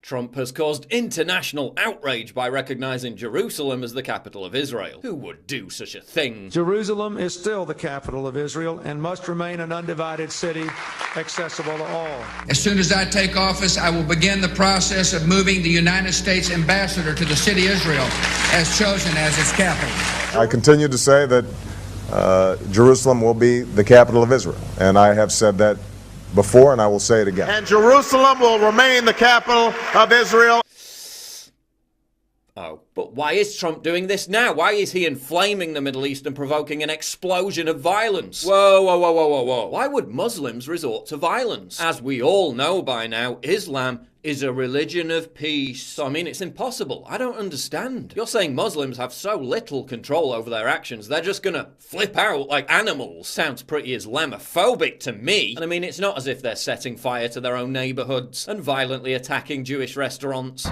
Trump has caused international outrage by recognizing Jerusalem as the capital of Israel. Who would do such a thing? Jerusalem is still the capital of Israel and must remain an undivided city accessible to all. As soon as I take office, I will begin the process of moving the United States ambassador to the city of Israel as chosen as its capital. I continue to say that Jerusalem will be the capital of Israel, and I have said that before, and I will say it again. And Jerusalem will remain the capital of Israel. Oh, but why is Trump doing this now? Why is he inflaming the Middle East and provoking an explosion of violence? Whoa. Why would Muslims resort to violence? As we all know by now, Islam is a religion of peace. So, I mean, it's impossible. I don't understand. You're saying Muslims have so little control over their actions, they're just gonna flip out like animals. Sounds pretty Islamophobic to me. And I mean, it's not as if they're setting fire to their own neighborhoods and violently attacking Jewish restaurants.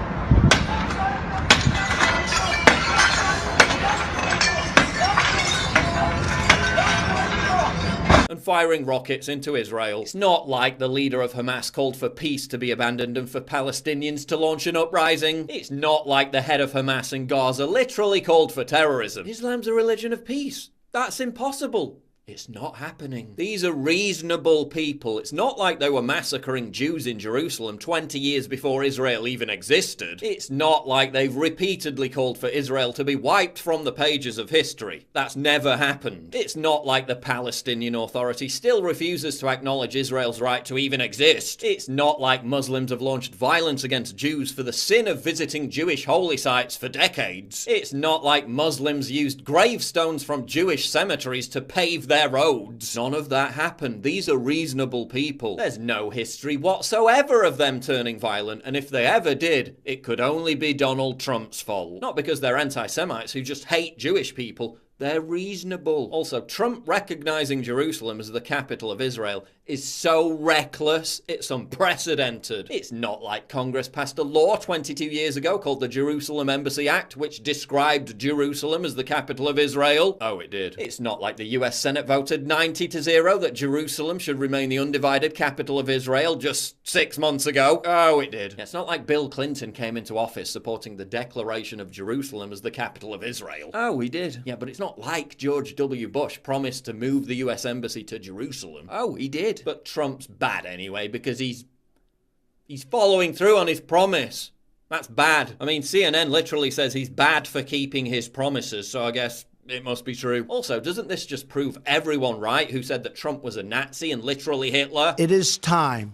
And firing rockets into Israel. It's not like the leader of Hamas called for peace to be abandoned and for Palestinians to launch an uprising. It's not like the head of Hamas in Gaza literally called for terrorism. Islam's a religion of peace. That's impossible. It's not happening. These are reasonable people. It's not like they were massacring Jews in Jerusalem 20 years before Israel even existed. It's not like they've repeatedly called for Israel to be wiped from the pages of history. That's never happened. It's not like the Palestinian Authority still refuses to acknowledge Israel's right to even exist. It's not like Muslims have launched violence against Jews for the sin of visiting Jewish holy sites for decades. It's not like Muslims used gravestones from Jewish cemeteries to pave their roads. None of that happened. These are reasonable people. There's no history whatsoever of them turning violent, and if they ever did, it could only be Donald Trump's fault. Not because they're anti-Semites who just hate Jewish people. They're reasonable. Also, Trump recognizing Jerusalem as the capital of Israel is so reckless, it's unprecedented. It's not like Congress passed a law 22 years ago called the Jerusalem Embassy Act, which described Jerusalem as the capital of Israel. Oh, it did. It's not like the US Senate voted 90-0 that Jerusalem should remain the undivided capital of Israel just 6 months ago. Oh, it did. It's not like Bill Clinton came into office supporting the declaration of Jerusalem as the capital of Israel. Oh, he did. Yeah, but it's not like George W. Bush promised to move the US Embassy to Jerusalem. Oh, he did. But Trump's bad anyway because he's following through on his promise. That's bad. I mean, CNN literally says he's bad for keeping his promises, so I guess it must be true. Also, doesn't this just prove everyone right who said that Trump was a Nazi and literally Hitler? It is time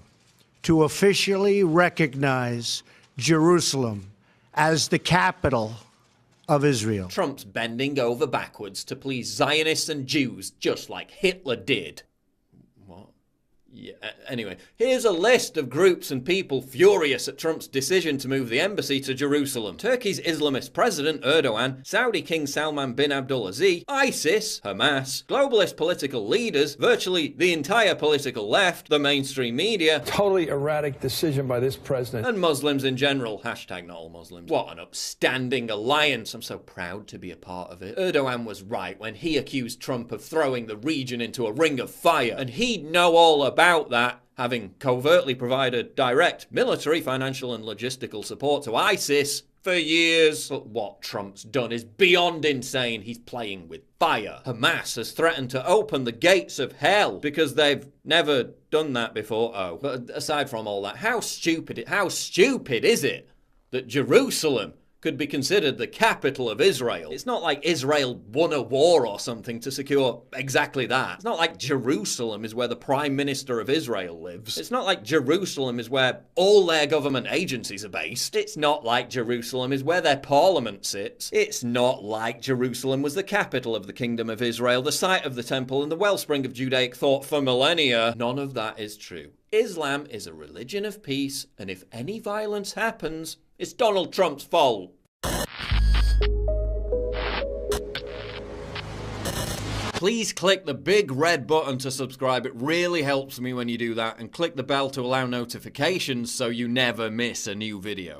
to officially recognize Jerusalem as the capital of Israel. Trump's bending over backwards to please Zionists and Jews, just like Hitler did. What? Yeah, anyway, here's a list of groups and people furious at Trump's decision to move the embassy to Jerusalem. Turkey's Islamist president Erdogan, Saudi King Salman bin Abdulaziz, ISIS, Hamas, globalist political leaders, virtually the entire political left, the mainstream media, totally erratic decision by this president, and Muslims in general. Hashtag not all Muslims. What an upstanding alliance. I'm so proud to be a part of it. Erdogan was right when he accused Trump of throwing the region into a ring of fire, and he'd know all about that, having covertly provided direct military, financial and logistical support to ISIS for years. But what Trump's done is beyond insane. He's playing with fire. Hamas has threatened to open the gates of hell because they've never done that before. Oh, but aside from all that, how stupid is it that Jerusalem could be considered the capital of Israel? It's not like Israel won a war or something to secure exactly that. It's not like Jerusalem is where the Prime Minister of Israel lives. It's not like Jerusalem is where all their government agencies are based. It's not like Jerusalem is where their parliament sits. It's not like Jerusalem was the capital of the Kingdom of Israel, the site of the temple and the wellspring of Judaic thought for millennia. None of that is true. Islam is a religion of peace, and if any violence happens, it's Donald Trump's fault. Please click the big red button to subscribe. It really helps me when you do that. And click the bell to allow notifications so you never miss a new video.